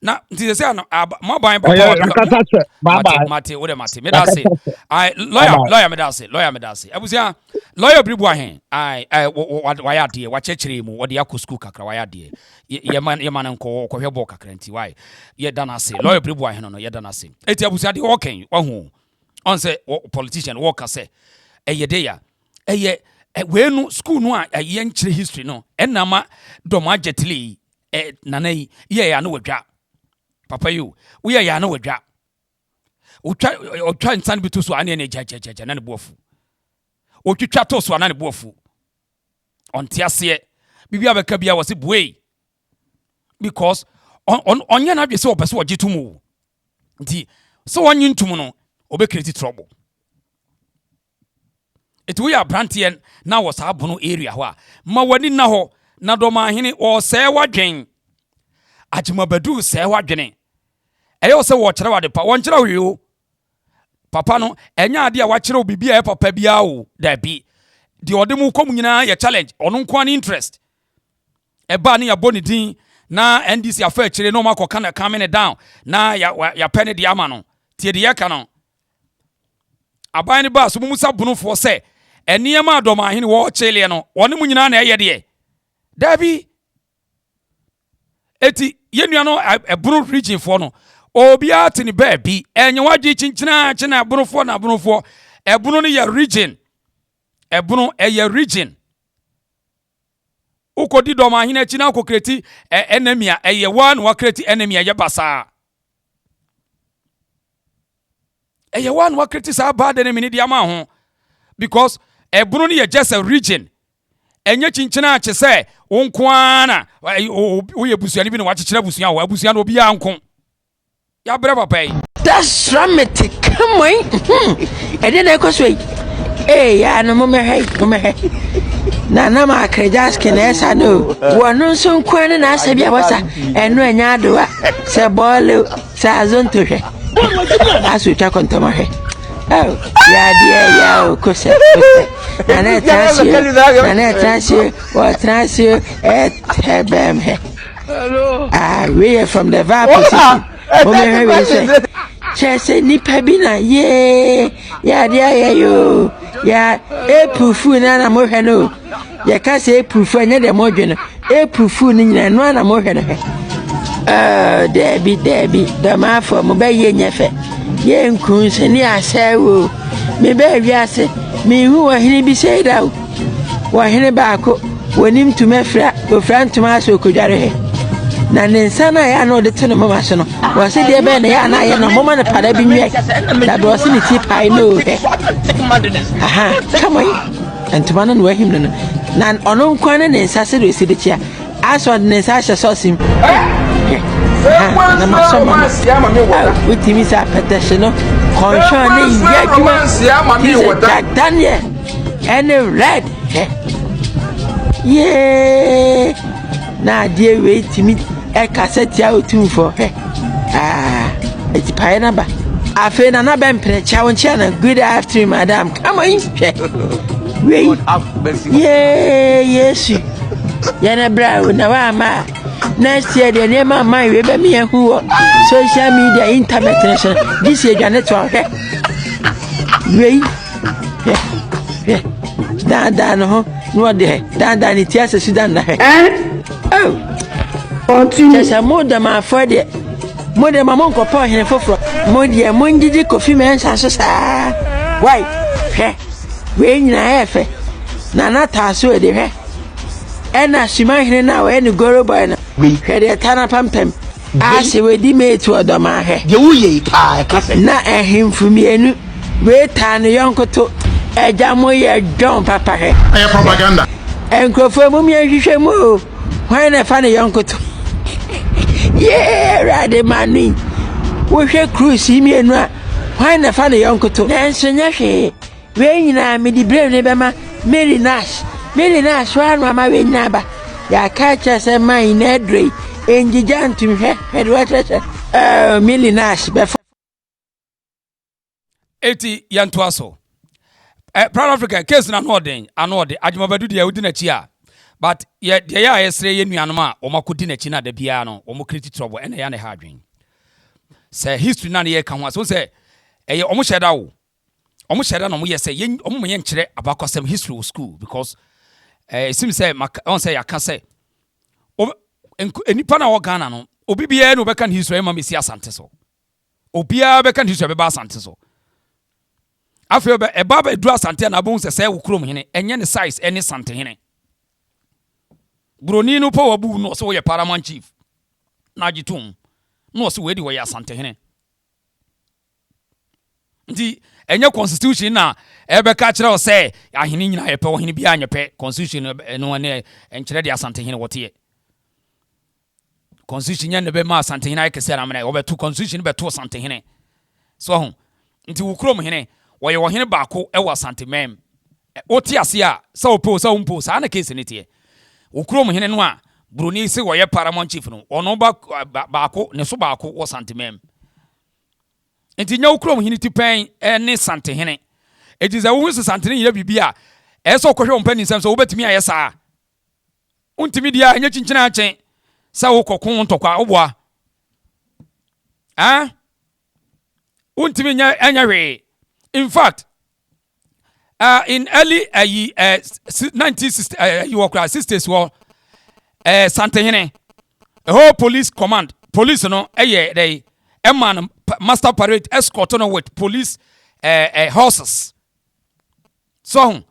na nti say na ma ban papa mate me da say I lawyer me da say abusia lawyer Obiri Boahen I why ade wa chechire mu wo de akọ school kakra why ade ye man nko hwe ball kakra nti why ye da na say lawyer Obiri Boahen no ye da na say eti abusia de working wahu on say politician work say eye de ya eye we no school no a ye nchire history no enama Dormaahene nanai ye ya no wadwa papa you we are ya no wadwa o twa nsan bi to so ane ne jajajaja na ne boafu o twitwa to so na ne boafu onte ase bibia beka bia wose buei because onye na dwe se opese ojetumu nti so wonyi ntum no obekireti trouble it we are brantien na was abono area ho a ma wani na ho na Dormaahene o se wadwen ajimabadu se wadwene eyo se wo kire wade pa won kire wo papa no enya ade a wa kire obibia e papa bia wo da bi de odemu kom nyina ye challenge ono nko an interest e ba ne ya boni din na NDC afa kire no makoka na calming down na ya pen de ama no tie de yaka no aban ne ba so musa bunufo se eniema Dormaahene wo chile no one mu nyina na eye de da bi eti yenua no ebunu region for no obia tini baby enye wagi chinchina china ebunufo na ebunufo ebunu no ya region ebunu eye region ukodi Dormaahene china kokreti enemy a eye one wakreti enemy eye basa eye one wakreti sa bad enemy ni dia ma ho because ebunu no ya just a region enye chinchina che se wonkwana wo ye busuani bi no wachechira busuan wo abusuan no obi ankon ya brɛ papa yi that's dramatic come on ede na ekoso yi ya no momehai na ma akrejaske na esa no wono nso nkwan na asa bia basa eno anya adoa se bole se azonto hwe asu twa kontoma hwe Oh, yeah, dear, yeah, Cossa. And I trans you, or trans you at Hebam. Ah, we are from the Vapor. Chese nipa bi na ye ya dia yo ya epufu na na mo hwe no ya ka se epufu anya de mo dwe no epufu ni nyina no na mo hwe no debi da ma fo mo ba ye nyefe ye nkun se ni asewo me ba wi ase me hu wa hene bi sei da wa hene ba ko wonim tumafra ofra ntuma aso kodware he na nensa na ya no de tene mama so no wa se de be na ya na ya no mama na pada bi nwe da do se ni ti pai no he aha come on ntuma na no him no na ono nkwan na nensa se do se de chia aso nensa hye so sim na masoma utimi sa petashe no konshon ne ya kuma Jack Daniel and red yeah na die we timi e cassette ya otumfo eti pae na ba afi na be mpre cha won chia na good afternoon madam come on we yeah yes ya na bra na wa ma next year the name of my we be me who social media internet national this year ya network we da no no de da ni tia se Sudan na oh Just more than my father. More than my uncle Boahen for Modia Mundidi coffee man says, why? When I have Nana Tasso de hair. And as she might now any girl by we had a tana pumpem. I say, we demade to a Dormaahene. You ye, not a him for me, and wait, tiny uncle to a jamoya John Papa. I have propaganda. And go for mummy, you shall move. Why not find a uncle to? Yeah, rade mani. We shall cruise me and why not find a uncle to? Nancy, when I made the brave neighbor, Mary Nash, one mamma with Naba. Ya catch us a mine, Edry, and the giant to head water, Millie Nash before 80 Yantuaso. Proud Africa, case na no den, anode, Ajmabadu de Udina Chia. But yet, the ya is saying, Yanma, or Makudina China de piano, or Mokriti trouble, and a yana hardwing. Say history none ye can so say, a almost shadow. Almost shadow, no, we say, yen, chere about custom history school, because it seems say, on say, I can say, any pana or Ghana, no, Obiri no becan history, mammy, see Asantes. Obia becan history about Asantes. I feel a barber draw Santana bones a say, Ukrum, and any size, any Santana. Bronino power boo no so your paramount chief. Najitum. No so where you are Santana. The and your constitution now, ever catcher or say, I mean, I pay him behind your pet constitution no one and Chedia Santana what ye. Constitution and the Bema Santana, I can say, I'm over two constitution, but two Santana. So, into Ukrum Hene, while you were here back, Ewa Santimem. Otiasia, so pose, and a case in it here. Ukrom hene no a Bruni se wo ye paramount chief no ono ba ko ne so ba ko wo santemem enti nya ukrom hene ti pen ne sante hene eti za wo se sante ne bibia e so kohwe ompani nsem so wo betimi aye saa untimi dia nya chinchina achen sa wo kokon ntokwa oboa untimi nya we in fact in early 1960s, you were 60s, Santehene, a whole police command, police, they man master parade escort on with police horses. So,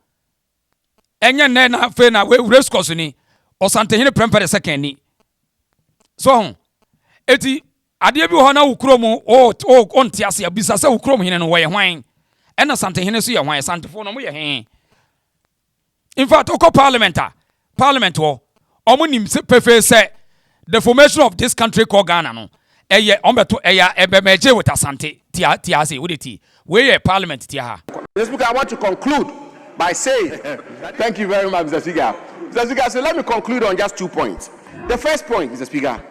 enya na fe na we race course ni or Santehene premper the second ni. So, eti ade bi ho na ukromu on tiase abisa se ukromu hene no we hwan. And Santehene so ye hwan Santefo no mo ye hen. In fact, oko parliament wo omonim se pefe say the formation of this country called Ghana no eye ombeto eya ebemeje with Asante tiase udeti we ye parliament tia ha. Mr. Speaker, I want to conclude by saying thank you very much, Mr. Speaker. Mr. Speaker, so let me conclude on just 2 points. The first point, Mr. Speaker,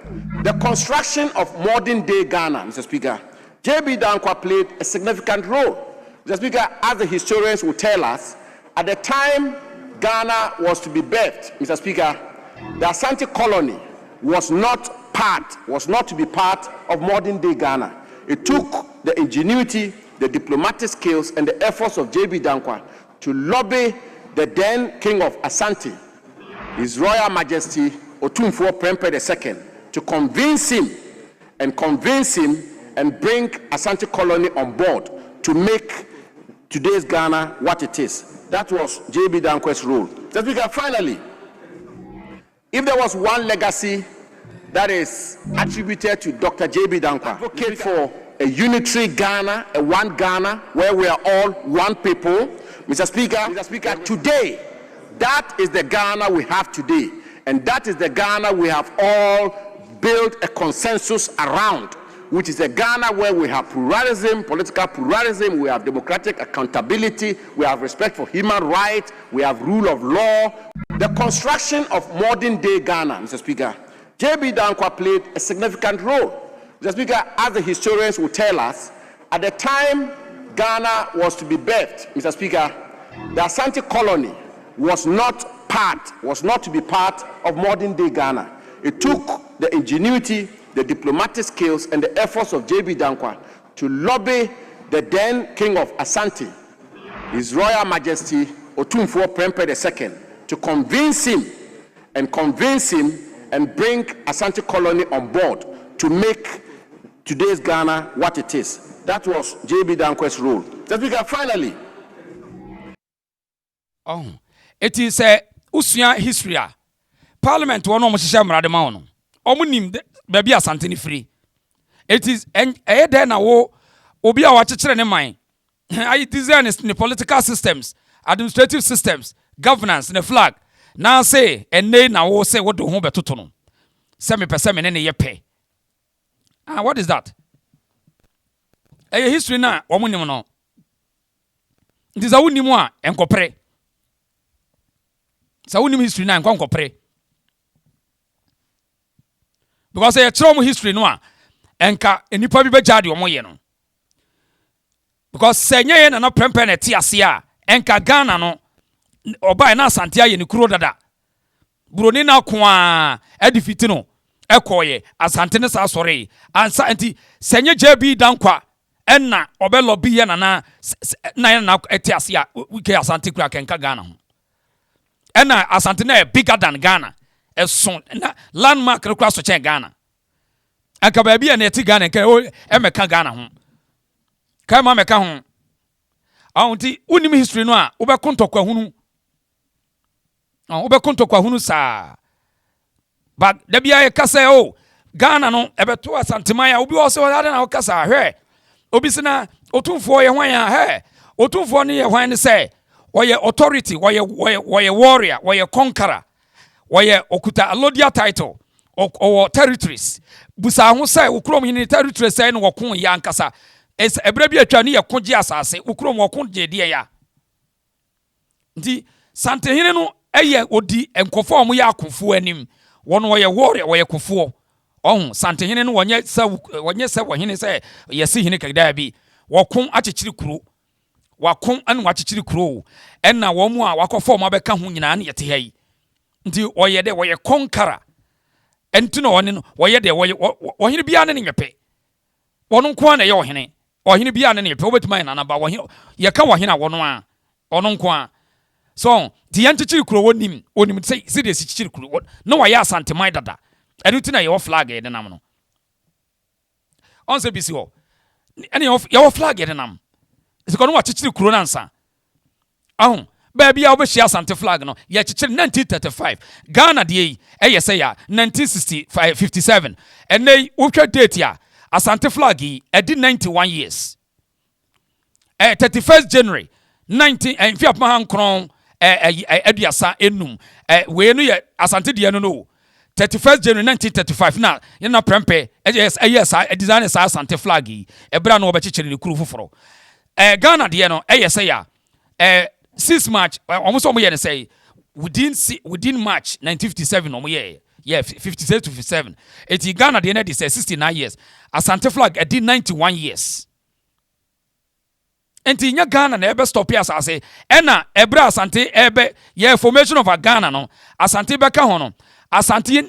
the construction of modern day Ghana, Mr. Speaker. JB Dankwa played a significant role. Mr. Speaker, as the historians will tell us, at the time Ghana was to be birthed, Mr. Speaker, the Asante colony was not to be part of modern day Ghana. It took the ingenuity, the diplomatic skills, and the efforts of J.B. Dankwa to lobby the then King of Asante, His Royal Majesty Otumfuo Prempeh II, to convince him and bring Asante colony on board to make today's Ghana what it is. That was J.B. Dankwa's role. So, Speaker, finally, if there was one legacy that is attributed to Dr. J.B. Dankwa, advocate for a unitary Ghana, a one Ghana, where we are all one people. Mr. Speaker, today, that is the Ghana we have today. And that is the Ghana we have all built a consensus around, which is a Ghana where we have pluralism, political pluralism, we have democratic accountability, we have respect for human rights, we have rule of law. The construction of modern day Ghana, Mr. Speaker, J.B. Dankwa played a significant role. Mr. Speaker, as the historians will tell us, at the time Ghana was to be birthed, Mr. Speaker, the Asante colony was not to be part of modern day Ghana. It took the ingenuity, the diplomatic skills, and the efforts of J.B. Dankwa to lobby the then King of Asante, His Royal Majesty Otumfuo Prempeh II, to convince him and bring Asante colony on board to make today's Ghana what it is. That was J.B. Dankwa's role. So, Speaker, finally. It is a Usia history. Parliament one almost Mrademano. Omunim baby Asante ni free. It is a then a war Obia watcher in mind. I design in the political systems, administrative systems, governance, and the flag. Now say, and then I will say what do home betutono. Semi per semi any ye pay. What is that? A history na woman. It is a unimwa and copre. So unim history na and copre. Because a trauma history no and you probably be jadi or moyeno. Because senye na no prempe na tiasia enka Ghana no oba na Asante ye ni kuro dada. Buroni na kwa edifiti no ekoye Asante ne sa sore ansa anti senye JB Dankwa enna obe lobby ye na etiasia wike Asante kura kenka Ghana ho. Enna Asante na bigger than Ghana. Son na landmark kura so chen Ghana. Anka baby na eti Ghana nke emeka Ghana ho. Kama meka ho. Aunti unim history no a obekontokwa hunu. Obekontokwa hunu sa. But da bia ye kasa o Ghana no ebeto Asantemaya obi wo se wo na wo kasa hwe. Obi se na otumfo ye hwan ya he. Otumfo ne ye hwan ne se woye authority, woye warrior, woye conqueror. Woye okuta alodia title or territories. Busa ho se ukrom hini territories se no wokon ya nkasa. Es ebrebi atwa ne yakonji asase ukrom wokon je de ya. Nti Santehene no eye odi enkofo omo ya akofo anim. Wono woye warrior, woye kofo. Santehene no wonye se wohene se yesi hene kagda bi. Wokon achichiri kuro. Wakon anu wachichiri kuro. Enna wo mu a wakofo mo abeka ho nyina na yete hai. Nti woye de woye conqueror. Enti no woni no woye de wohene bia ne nyepe. Wono nko na ye wohene. Wohene bia ne nyepe obetima na ba wohene ye ka wohene a wono a ono nko a. So di yanchichiri kuro wonim say de chichiri kuro no wa ya Asantemai dada. Enu ti na ye flag e de nam no. On se bisi ho. Ene ye flag e de nam. Ese ko no wa chichiri kuro nansa. Baby ya obeshi Asante flag no ye chichiri 1935 Ghana de e say ya 1957 and they ukwa date ya Asante flag e did 91 years 31st January 19 and fi apma hankron aduasa enum we no ye Asante de no 31st January 1935 na ye na Prempeh yes design sa Asante flag e bra no obechichiri ne kuru foforo Ghana de no say ya 6 March, almost almost say within March 1957, 57 to 57. It's Ghana the end 69 years. Asante flag did 91 years. enti nya Ghana na ebe stop asase ena ebra Asante ebe ye formation of a Ghana no Asante beka ho no Asante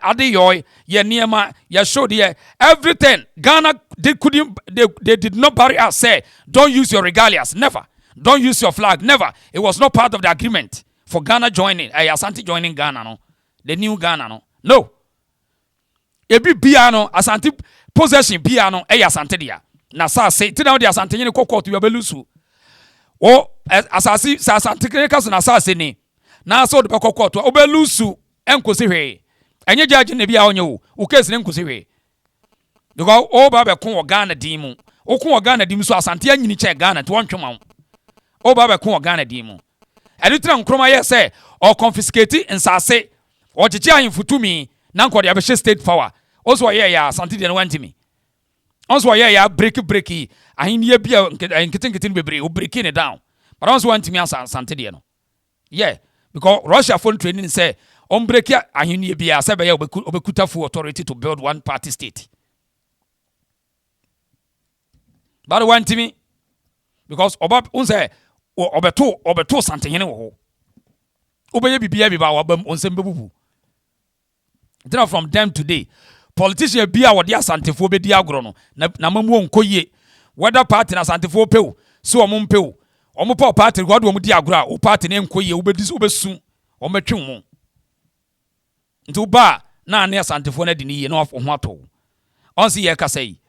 ade yoy ye niema ye showed ye everything Ghana they did not bury us say don't use your regalias, never, don't use your flag, never. It was not part of the agreement for Ghana joining Asante joining Ghana no, the new Ghana no ebi bia no Asante possession bia no Asante dia na sa say ti na the Asante nyine kokot you belusu o asasi sa Asante kaso na sa say ni na so de kokot o belusu enkosi hwe enye judge na bia onye o case ne enkosi hwe because o ba be kon Ghana din mu o kon Ghana din so Asante anyini che Ghana to wontwema o ba be kon Ghana din mu editra nkroma ye say o confiscate nsase o chichi ahimfutumi na nkode abehye state power also ye ya Asante de no wantimi also ye ya break ahiniye bia nketenkete bebre o break it down but also wantimi Asante de no yeah because Russia phone training say on break ahiniye bia say be ya obekuta full authority to build one party state but wantimi because unse obeto santehene wo ho obeye bibia biba wabam onsem bebubu then from them today politician bia wode Asantefo be di agro no na mamu onkoye whether party na Asantefo pew so omum pew omupa party god wo mu di agro a o party na enkoye obedis obesu ometwe mu nti ba na ne Asantefo na di ni ye na ho ato onsi ye ka say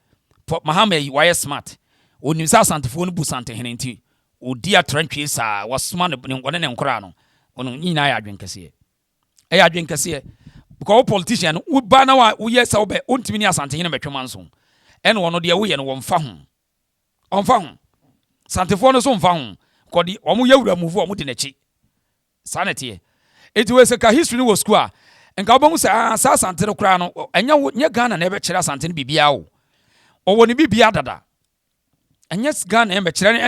Mahama why smart onim sa Asantefo no bu santehene nti odi atrantwe sa wasoma ne ngone ne nkora no ono nyina ya adwenkese e adwenkese because politician wo ba na wa wo yes obe ontimi ni Asantehene betwema nso ene wono de wo ye no wonfa ho Asantefo no so mfa ho kodi omo yawura muvu omo de nachi sanete eti we se ka history no school a enka obo sa Asante no kra no enya nye Ghana na ebe kire Asante no bibia o woni bibia dada enya Ghana ebe kire